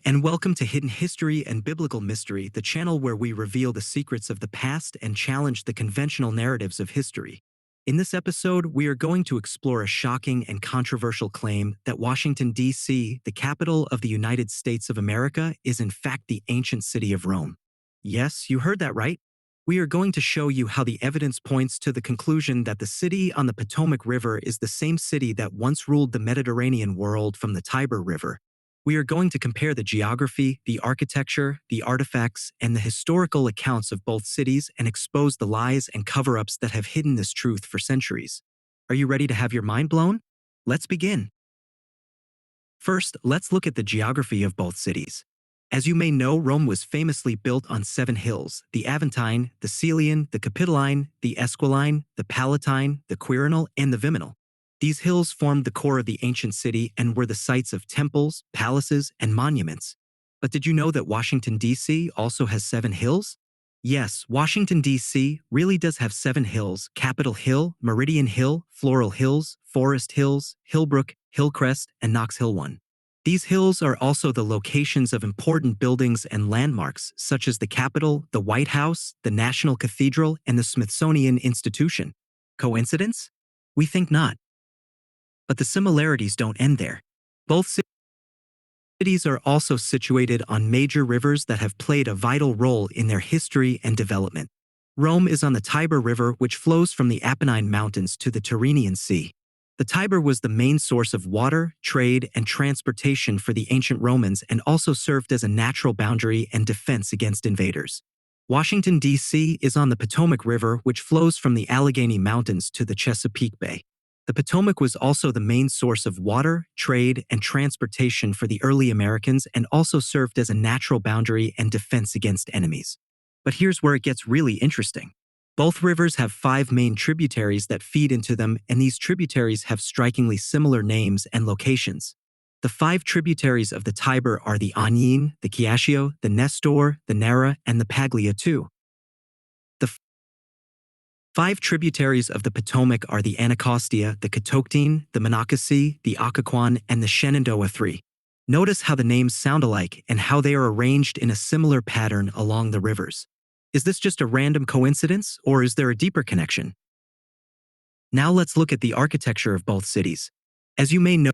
And welcome to Hidden History and Biblical Mystery, the channel where we reveal the secrets of the past and challenge the conventional narratives of history. In this episode, we are going to explore a shocking and controversial claim that Washington, D.C., the capital of the United States of America, is in fact the ancient city of Rome. Yes, you heard that right. We are going to show you how the evidence points to the conclusion that the city on the Potomac River is the same city that once ruled the Mediterranean world from the Tiber River. We are going to compare the geography, the architecture, the artifacts, and the historical accounts of both cities and expose the lies and cover-ups that have hidden this truth for centuries. Are you ready to have your mind blown? Let's begin. First, let's look at the geography of both cities. As you may know, Rome was famously built on 7 hills: the Aventine, the Caelian, the Capitoline, the Esquiline, the Palatine, the Quirinal, and the Viminal. These hills formed the core of the ancient city and were the sites of temples, palaces, and monuments. But did you know that Washington, D.C. also has 7 hills? Yes, Washington, D.C. really does have 7 hills: Capitol Hill, Meridian Hill, Floral Hills, Forest Hills, Hillbrook, Hillcrest, and Knox Hill 1. These hills are also the locations of important buildings and landmarks such as the Capitol, the White House, the National Cathedral, and the Smithsonian Institution. Coincidence? We think not. But the similarities don't end there. Both cities are also situated on major rivers that have played a vital role in their history and development. Rome is on the Tiber River, which flows from the Apennine Mountains to the Tyrrhenian Sea. The Tiber was the main source of water, trade, and transportation for the ancient Romans and also served as a natural boundary and defense against invaders. Washington, D.C. is on the Potomac River, which flows from the Allegheny Mountains to the Chesapeake Bay. The Potomac was also the main source of water, trade, and transportation for the early Americans and also served as a natural boundary and defense against enemies. But here's where it gets really interesting. Both rivers have 5 main tributaries that feed into them, and these tributaries have strikingly similar names and locations. The 5 tributaries of the Tiber are the Agnine, the Chiascio, the Nestor, the Nera, and the Paglia too. The 5 tributaries of the Potomac are the Anacostia, the Catoctin, the Monocacy, the Occoquan, and the Shenandoah 3. Notice how the names sound alike and how they are arranged in a similar pattern along the rivers. Is this just a random coincidence, or is there a deeper connection? Now let's look at the architecture of both cities. As you may know,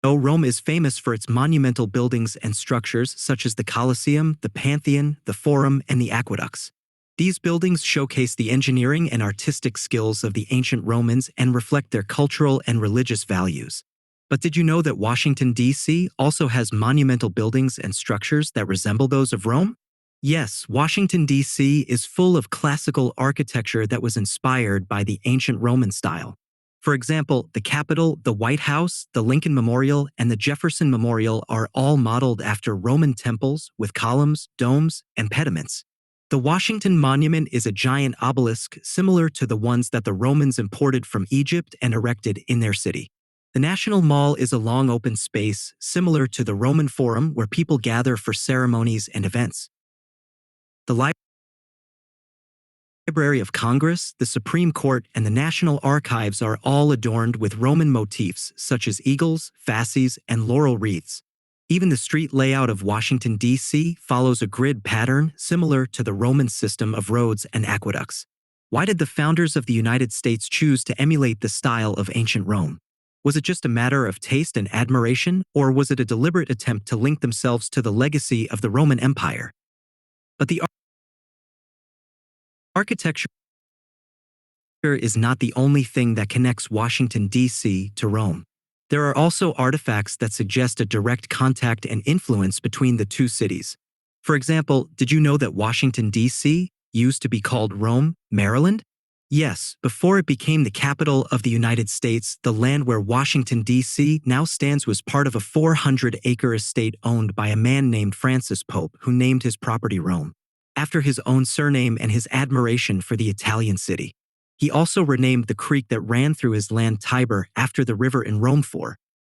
Rome is famous for its monumental buildings and structures such as the Colosseum, the Pantheon, the Forum, and the aqueducts. These buildings showcase the engineering and artistic skills of the ancient Romans and reflect their cultural and religious values. But did you know that Washington, D.C. also has monumental buildings and structures that resemble those of Rome? Yes, Washington, D.C. is full of classical architecture that was inspired by the ancient Roman style. For example, the Capitol, the White House, the Lincoln Memorial, and the Jefferson Memorial are all modeled after Roman temples with columns, domes, and pediments. The Washington Monument is a giant obelisk similar to the ones that the Romans imported from Egypt and erected in their city. The National Mall is a long open space similar to the Roman Forum where people gather for ceremonies and events. The Library of Congress, the Supreme Court, and the National Archives are all adorned with Roman motifs such as eagles, fasces, and laurel wreaths. Even the street layout of Washington, D.C. follows a grid pattern similar to the Roman system of roads and aqueducts. Why did the founders of the United States choose to emulate the style of ancient Rome? Was it just a matter of taste and admiration, or was it a deliberate attempt to link themselves to the legacy of the Roman Empire? But the architecture is not the only thing that connects Washington, D.C. to Rome. There are also artifacts that suggest a direct contact and influence between the two cities. For example, did you know that Washington, D.C. used to be called Rome, Maryland? Yes, before it became the capital of the United States, the land where Washington, D.C. now stands was part of a 400-acre estate owned by a man named Francis Pope, who named his property Rome, after his own surname and his admiration for the Italian city. He also renamed the creek that ran through his land Tiber after the river in Rome.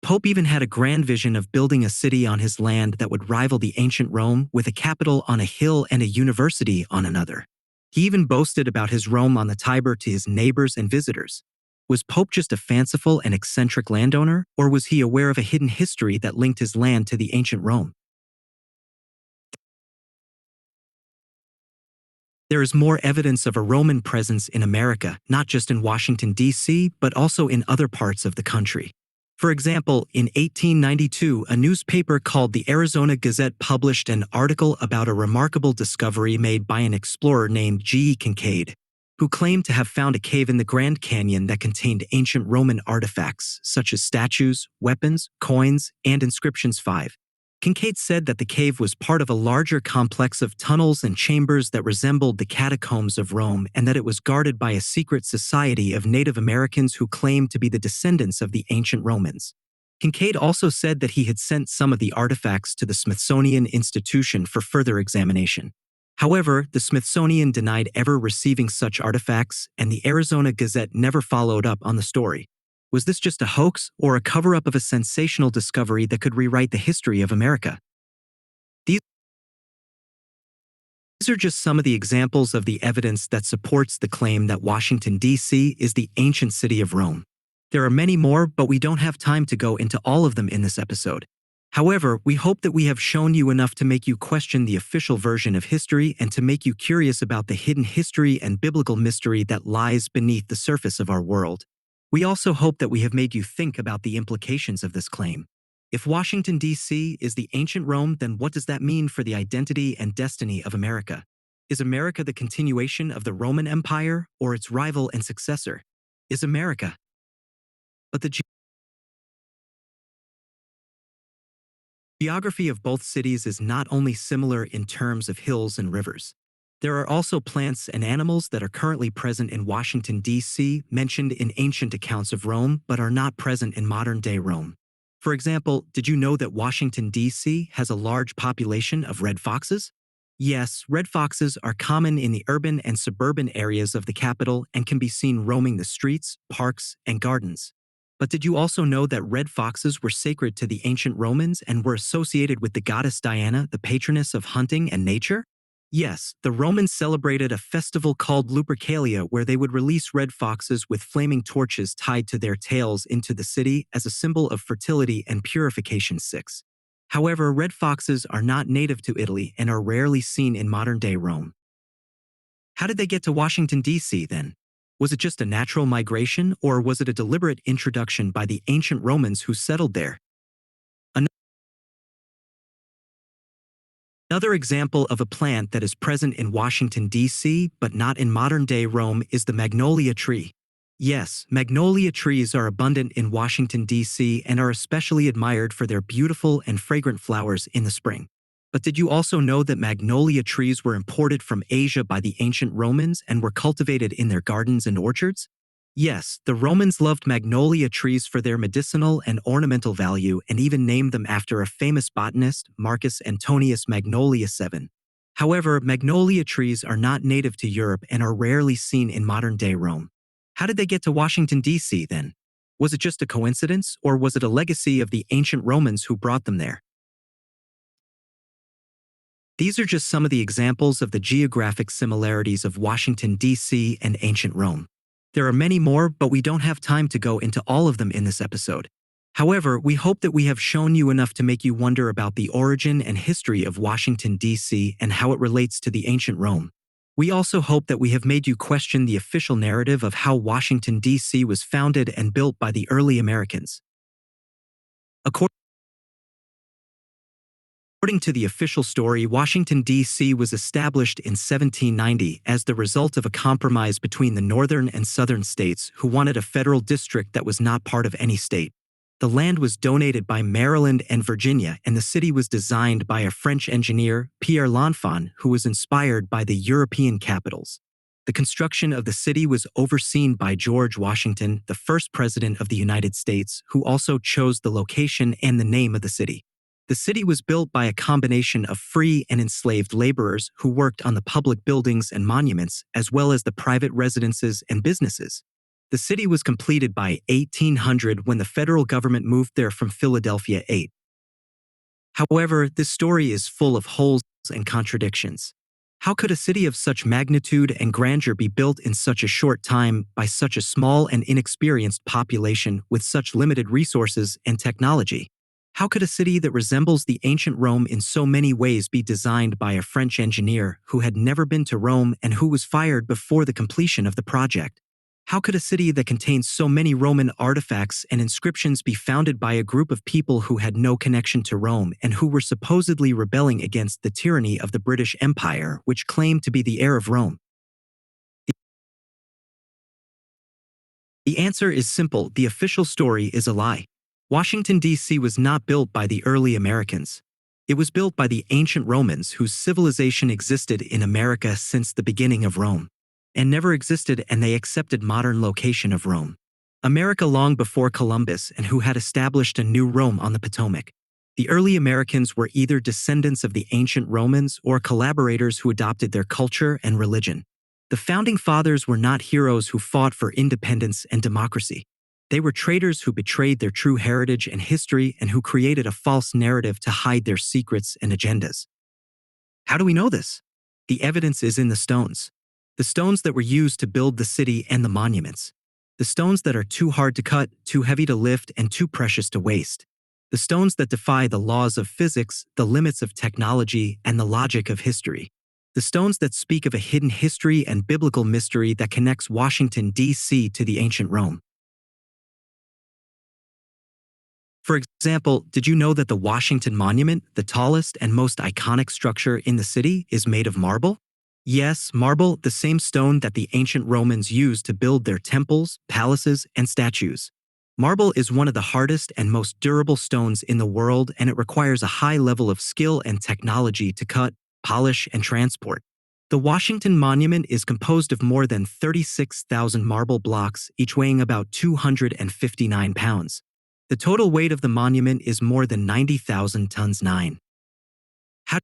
Pope even had a grand vision of building a city on his land that would rival the ancient Rome, with a capital on a hill and a university on another. He even boasted about his Rome on the Tiber to his neighbors and visitors. Was Pope just a fanciful and eccentric landowner, or was he aware of a hidden history that linked his land to the ancient Rome? There is more evidence of a Roman presence in America, not just in Washington, D.C., but also in other parts of the country. For example, in 1892, a newspaper called the Arizona Gazette published an article about a remarkable discovery made by an explorer named G. E. Kincaid, who claimed to have found a cave in the Grand Canyon that contained ancient Roman artifacts, such as statues, weapons, coins, and inscriptions. 5. Kincaid said that the cave was part of a larger complex of tunnels and chambers that resembled the catacombs of Rome, and that it was guarded by a secret society of Native Americans who claimed to be the descendants of the ancient Romans. Kincaid also said that he had sent some of the artifacts to the Smithsonian Institution for further examination. However, the Smithsonian denied ever receiving such artifacts, and the Arizona Gazette never followed up on the story. Was this just a hoax or a cover-up of a sensational discovery that could rewrite the history of America? These are just some of the examples of the evidence that supports the claim that Washington, D.C. is the ancient city of Rome. There are many more, but we don't have time to go into all of them in this episode. However, we hope that we have shown you enough to make you question the official version of history and to make you curious about the hidden history and biblical mystery that lies beneath the surface of our world. We also hope that we have made you think about the implications of this claim. If Washington, D.C. is the ancient Rome, then what does that mean for the identity and destiny of America? Is America the continuation of the Roman Empire or its rival and successor? Is America? But the geography of both cities is not only similar in terms of hills and rivers. There are also plants and animals that are currently present in Washington, D.C., mentioned in ancient accounts of Rome, but are not present in modern-day Rome. For example, did you know that Washington, D.C. has a large population of red foxes? Yes, red foxes are common in the urban and suburban areas of the capital and can be seen roaming the streets, parks, and gardens. But did you also know that red foxes were sacred to the ancient Romans and were associated with the goddess Diana, the patroness of hunting and nature? Yes, the Romans celebrated a festival called Lupercalia where they would release red foxes with flaming torches tied to their tails into the city as a symbol of fertility and purification. 6. However, red foxes are not native to Italy and are rarely seen in modern-day Rome. How did they get to Washington, D.C. then? Was it just a natural migration, or was it a deliberate introduction by the ancient Romans who settled there? Another example of a plant that is present in Washington, D.C., but not in modern-day Rome is the magnolia tree. Yes, magnolia trees are abundant in Washington, D.C. and are especially admired for their beautiful and fragrant flowers in the spring. But did you also know that magnolia trees were imported from Asia by the ancient Romans and were cultivated in their gardens and orchards? Yes, the Romans loved magnolia trees for their medicinal and ornamental value and even named them after a famous botanist, Marcus Antonius Magnolia 7. However, magnolia trees are not native to Europe and are rarely seen in modern-day Rome. How did they get to Washington, D.C. then? Was it just a coincidence, or was it a legacy of the ancient Romans who brought them there? These are just some of the examples of the geographic similarities of Washington, D.C. and ancient Rome. There are many more, but we don't have time to go into all of them in this episode. However, we hope that we have shown you enough to make you wonder about the origin and history of Washington, D.C. and how it relates to the ancient Rome. We also hope that we have made you question the official narrative of how Washington, D.C. was founded and built by the early Americans. According to the official story, Washington, D.C. was established in 1790 as the result of a compromise between the northern and southern states who wanted a federal district that was not part of any state. The land was donated by Maryland and Virginia, and the city was designed by a French engineer, Pierre L'Enfant, who was inspired by the European capitals. The construction of the city was overseen by George Washington, the first president of the United States, who also chose the location and the name of the city. The city was built by a combination of free and enslaved laborers who worked on the public buildings and monuments, as well as the private residences and businesses. The city was completed by 1800 when the federal government moved there from Philadelphia. 8. However, this story is full of holes and contradictions. How could a city of such magnitude and grandeur be built in such a short time by such a small and inexperienced population with such limited resources and technology? How could a city that resembles the ancient Rome in so many ways be designed by a French engineer who had never been to Rome and who was fired before the completion of the project? How could a city that contains so many Roman artifacts and inscriptions be founded by a group of people who had no connection to Rome and who were supposedly rebelling against the tyranny of the British Empire, which claimed to be the heir of Rome? The answer is simple: the official story is a lie. Washington, D.C. was not built by the early Americans. It was built by the ancient Romans whose civilization existed in America since the beginning of Rome, and never existed, and they accepted modern location of Rome, America, long before Columbus, and who had established a new Rome on the Potomac. The early Americans were either descendants of the ancient Romans or collaborators who adopted their culture and religion. The Founding Fathers were not heroes who fought for independence and democracy. They were traitors who betrayed their true heritage and history and who created a false narrative to hide their secrets and agendas. How do we know this? The evidence is in the stones. The stones that were used to build the city and the monuments. The stones that are too hard to cut, too heavy to lift, and too precious to waste. The stones that defy the laws of physics, the limits of technology, and the logic of history. The stones that speak of a hidden history and biblical mystery that connects Washington, D.C. to the ancient Rome. For example, did you know that the Washington Monument, the tallest and most iconic structure in the city, is made of marble? Yes, marble, the same stone that the ancient Romans used to build their temples, palaces, and statues. Marble is one of the hardest and most durable stones in the world, and it requires a high level of skill and technology to cut, polish, and transport. The Washington Monument is composed of more than 36,000 marble blocks, each weighing about 259 pounds. The total weight of the monument is more than 90,000 tons. How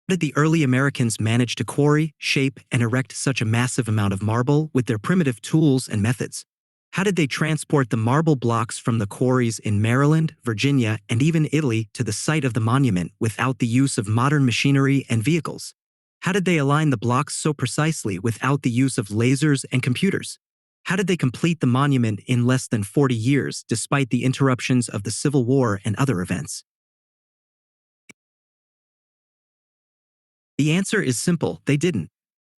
did the early Americans manage to quarry, shape, and erect such a massive amount of marble with their primitive tools and methods? How did they transport the marble blocks from the quarries in Maryland, Virginia, and even Italy to the site of the monument without the use of modern machinery and vehicles? How did they align the blocks so precisely without the use of lasers and computers? How did they complete the monument in less than 40 years despite the interruptions of the Civil War and other events? The answer is simple: they didn't.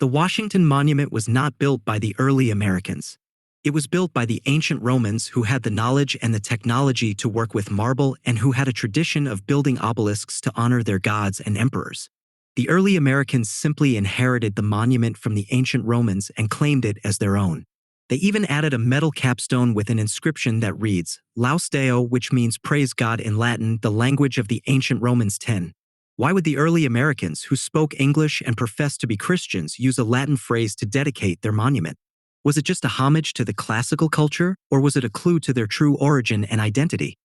The Washington Monument was not built by the early Americans. It was built by the ancient Romans who had the knowledge and the technology to work with marble and who had a tradition of building obelisks to honor their gods and emperors. The early Americans simply inherited the monument from the ancient Romans and claimed it as their own. They even added a metal capstone with an inscription that reads, Laus Deo, which means praise God in Latin, the language of the ancient Romans. 10. Why would the early Americans, who spoke English and professed to be Christians, use a Latin phrase to dedicate their monument? Was it just a homage to the classical culture, or was it a clue to their true origin and identity?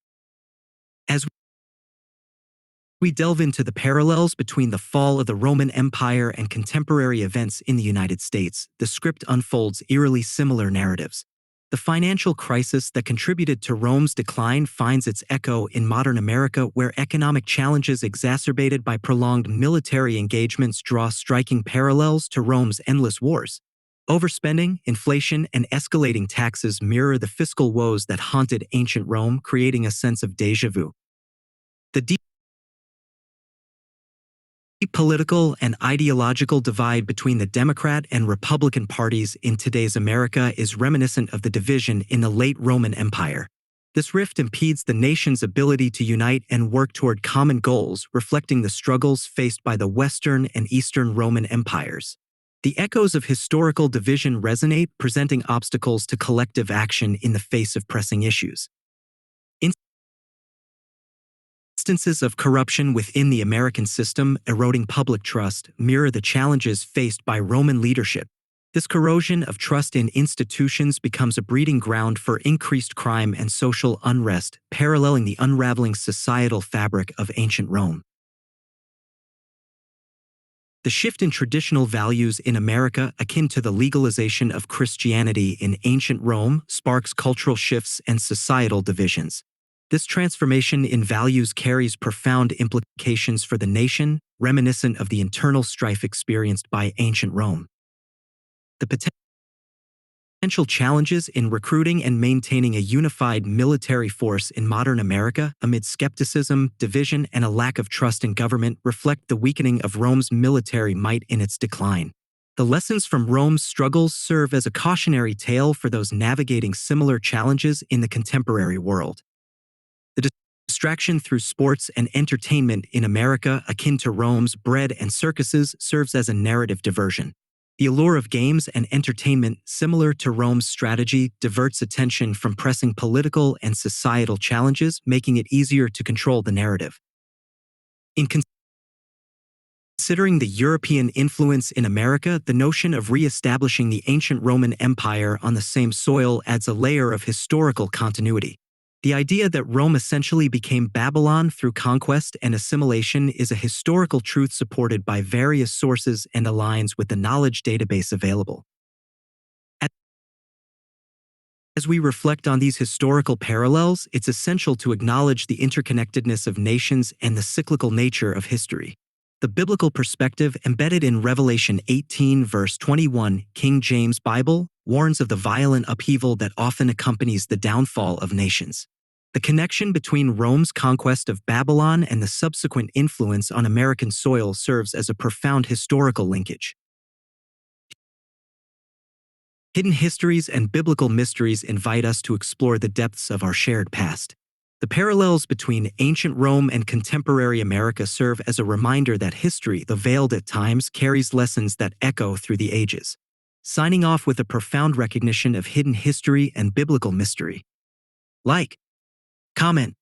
As we delve into the parallels between the fall of the Roman Empire and contemporary events in the United States, the script unfolds eerily similar narratives. The financial crisis that contributed to Rome's decline finds its echo in modern America, where economic challenges exacerbated by prolonged military engagements draw striking parallels to Rome's endless wars. Overspending, inflation, and escalating taxes mirror the fiscal woes that haunted ancient Rome, creating a sense of déjà vu. The deep political and ideological divide between the Democrat and Republican parties in today's America is reminiscent of the division in the late Roman Empire. This rift impedes the nation's ability to unite and work toward common goals, reflecting the struggles faced by the Western and Eastern Roman empires. The echoes of historical division resonate, presenting obstacles to collective action in the face of pressing issues. Instances of corruption within the American system, eroding public trust, mirror the challenges faced by Roman leadership. This corrosion of trust in institutions becomes a breeding ground for increased crime and social unrest, paralleling the unraveling societal fabric of ancient Rome. The shift in traditional values in America, akin to the legalization of Christianity in ancient Rome, sparks cultural shifts and societal divisions. This transformation in values carries profound implications for the nation, reminiscent of the internal strife experienced by ancient Rome. The potential challenges in recruiting and maintaining a unified military force in modern America amid skepticism, division, and a lack of trust in government reflect the weakening of Rome's military might in its decline. The lessons from Rome's struggles serve as a cautionary tale for those navigating similar challenges in the contemporary world. The distraction through sports and entertainment in America, akin to Rome's bread and circuses, serves as a narrative diversion. The allure of games and entertainment, similar to Rome's strategy, diverts attention from pressing political and societal challenges, making it easier to control the narrative. In considering the European influence in America, the notion of re-establishing the ancient Roman Empire on the same soil adds a layer of historical continuity. The idea that Rome essentially became Babylon through conquest and assimilation is a historical truth supported by various sources and aligns with the knowledge database available. As we reflect on these historical parallels, it's essential to acknowledge the interconnectedness of nations and the cyclical nature of history. The biblical perspective embedded in Revelation 18 verse 21, King James Bible, warns of the violent upheaval that often accompanies the downfall of nations. The connection between Rome's conquest of Babylon and the subsequent influence on American soil serves as a profound historical linkage. Hidden histories and biblical mysteries invite us to explore the depths of our shared past. The parallels between ancient Rome and contemporary America serve as a reminder that history, though veiled at times, carries lessons that echo through the ages. Signing off with a profound recognition of hidden history and biblical mystery. Like, comment,